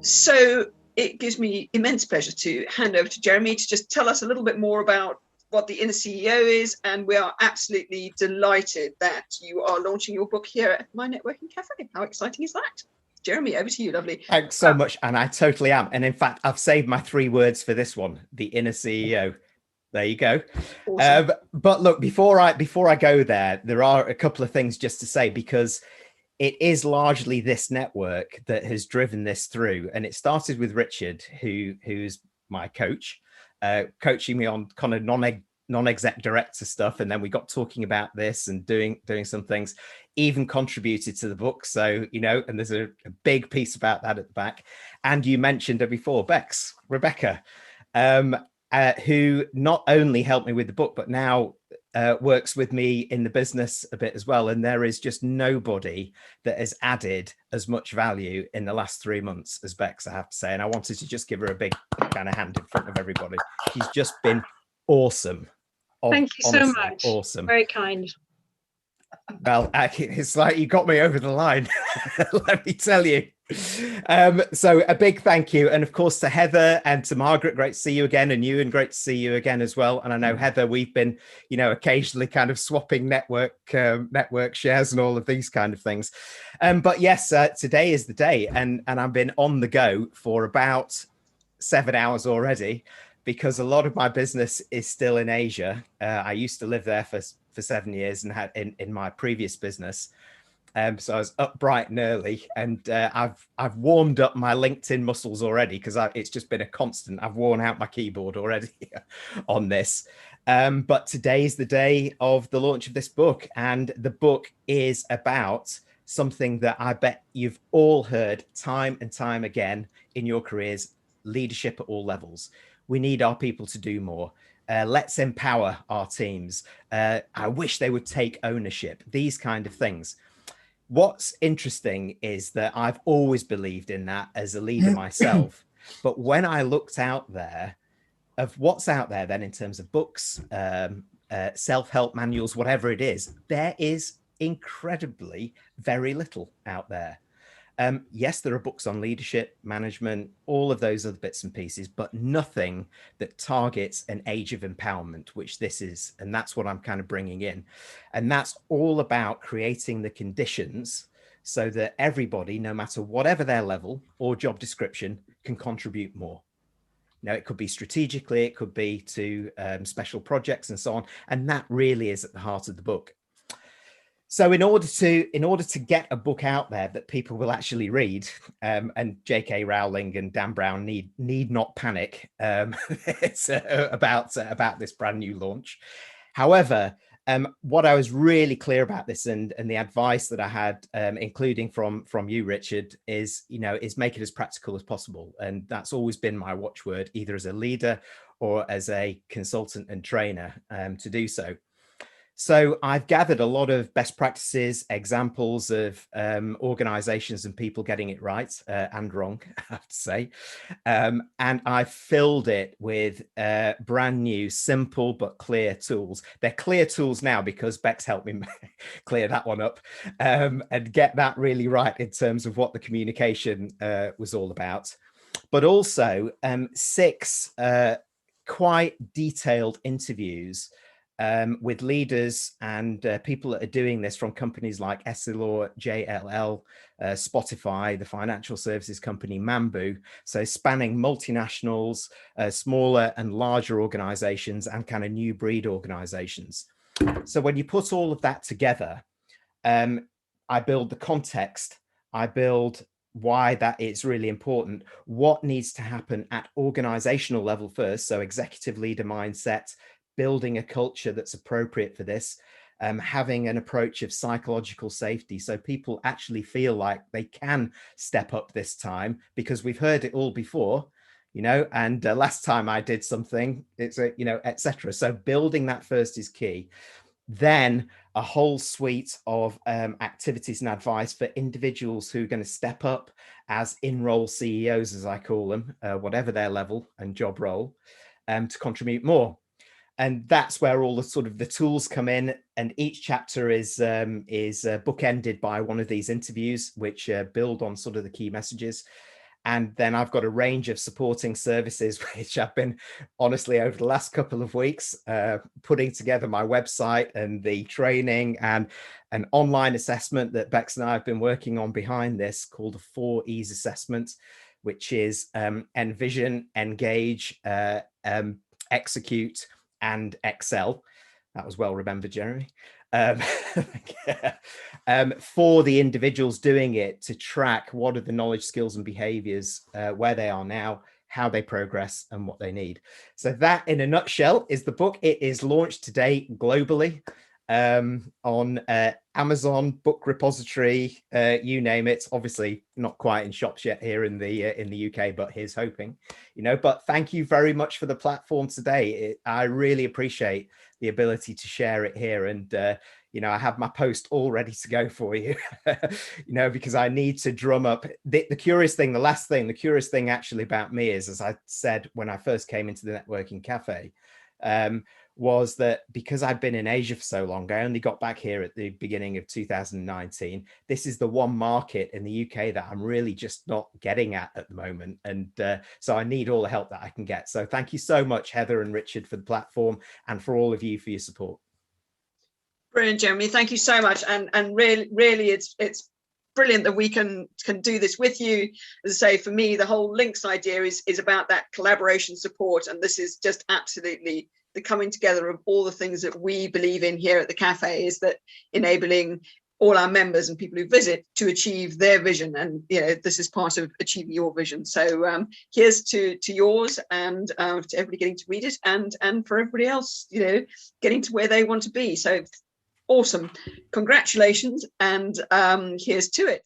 So it gives me immense pleasure to hand over to Jeremy to just tell us a little bit more about what the Inner CEO is. And we are absolutely delighted that you are launching your book here at My Networking Café. How exciting is that? Jeremy, over to you, lovely. Thanks so much. And I totally am. And in fact, I've saved my 3 words for this one, the Inner CEO. There you go. Awesome. But look, before I go there, there are a couple of things just to say, because it is largely this network that has driven this through. And it started with Richard, who's my coach, coaching me on kind of non-exec director stuff. And then we got talking about this and doing some things, even contributed to the book. So, and there's a big piece about that at the back. And you mentioned her before, Rebecca, who not only helped me with the book, but now works with me in the business a bit as well. And there is just nobody that has added as much value in the last 3 months as Bex, I have to say. And I wanted to just give her a big kind of hand in front of everybody. She's just been awesome. Thank you so much. Awesome. Very kind. Well, it's like you got me over the line, let me tell you. So a big thank you. And of course to Heather and to Margaret, great to see you again, and you, and great to see you again as well. And I know Heather, we've been, occasionally kind of swapping network shares and all of these kind of things. But yes, today is the day, and I've been on the go for about 7 hours already, because a lot of my business is still in Asia. I used to live there for 7 years and had in my previous business. So I was up bright and early, and I've warmed up my LinkedIn muscles already, because it's just been a constant. I've worn out my keyboard already on this. But today's the day of the launch of this book, and the book is about something that I bet you've all heard time and time again in your careers: leadership at all levels. We need our people to do more. Let's empower our teams. I wish they would take ownership, these kind of things. What's interesting is that I've always believed in that as a leader myself. But when I looked out there of what's out there then in terms of books, self-help manuals, whatever it is, there is incredibly very little out there. Yes, there are books on leadership, management, all of those other bits and pieces, but nothing that targets an age of empowerment, which this is. And that's what I'm kind of bringing in. And that's all about creating the conditions so that everybody, no matter whatever their level or job description, can contribute more. Now, it could be strategically, it could be to special projects and so on. And that really is at the heart of the book. So in order to get a book out there that people will actually read, and J.K. Rowling and Dan Brown need not panic, it's about this brand new launch. However, what I was really clear about this, and the advice that I had, including from you, Richard, is make it as practical as possible. And that's always been my watchword, either as a leader or as a consultant and trainer, to do so. So I've gathered a lot of best practices, examples of organizations and people getting it right and wrong, I have to say. And I've filled it with brand new, simple but clear tools. They're clear tools now because Bex helped me clear that one up and get that really right in terms of what the communication was all about. But also 6 quite detailed interviews with leaders and people that are doing this from companies like Essilor, JLL, Spotify, the financial services company Mambu. So spanning multinationals, smaller and larger organizations, and kind of new breed organizations. So when you put all of that together, I build the context, I build why that is really important, what needs to happen at organizational level first, so executive leader mindset, building a culture that's appropriate for this, having an approach of psychological safety so people actually feel like they can step up this time, because we've heard it all before, and last time I did something, it's etc. So building that first is key. Then a whole suite of activities and advice for individuals who are going to step up as in-role CEOs, as I call them, whatever their level and job role, to contribute more. And that's where all the sort of the tools come in. And each chapter is bookended by one of these interviews, which build on sort of the key messages. And then I've got a range of supporting services, which I've been, honestly, over the last couple of weeks, putting together my website and the training and an online assessment that Bex and I have been working on behind this, called the 4 E's assessment, which is envision, engage, execute, and excel. That was well remembered, Jeremy. For the individuals doing it, to track what are the knowledge, skills, and behaviors, where they are now, how they progress, and what they need. So that, in a nutshell, is the book. It is launched today globally, on Amazon, Book Repository, you name it. Obviously not quite in shops yet here in the UK, but here's hoping, but thank you very much for the platform today. I really appreciate the ability to share it here. And I have my post all ready to go for you, because I need to drum up the curious thing. The curious thing actually about me is, as I said when I first came into the Networking Cafe, was that because I'd been in Asia for so long, I only got back here at the beginning of 2019. This is the one market in the UK that I'm really just not getting at the moment. And so I need all the help that I can get. So thank you so much, Heather and Richard, for the platform, and for all of you for your support. Brilliant, Jeremy. Thank you so much. And really, it's brilliant that we can do this with you. As I say, for me, the whole links idea is about that collaboration support. And this is just absolutely the coming together of all the things that we believe in here at the cafe, is that enabling all our members and people who visit to achieve their vision. And this is part of achieving your vision. So here's to yours, and to everybody getting to read it, and for everybody else, getting to where they want to be. So awesome, congratulations, and here's to it.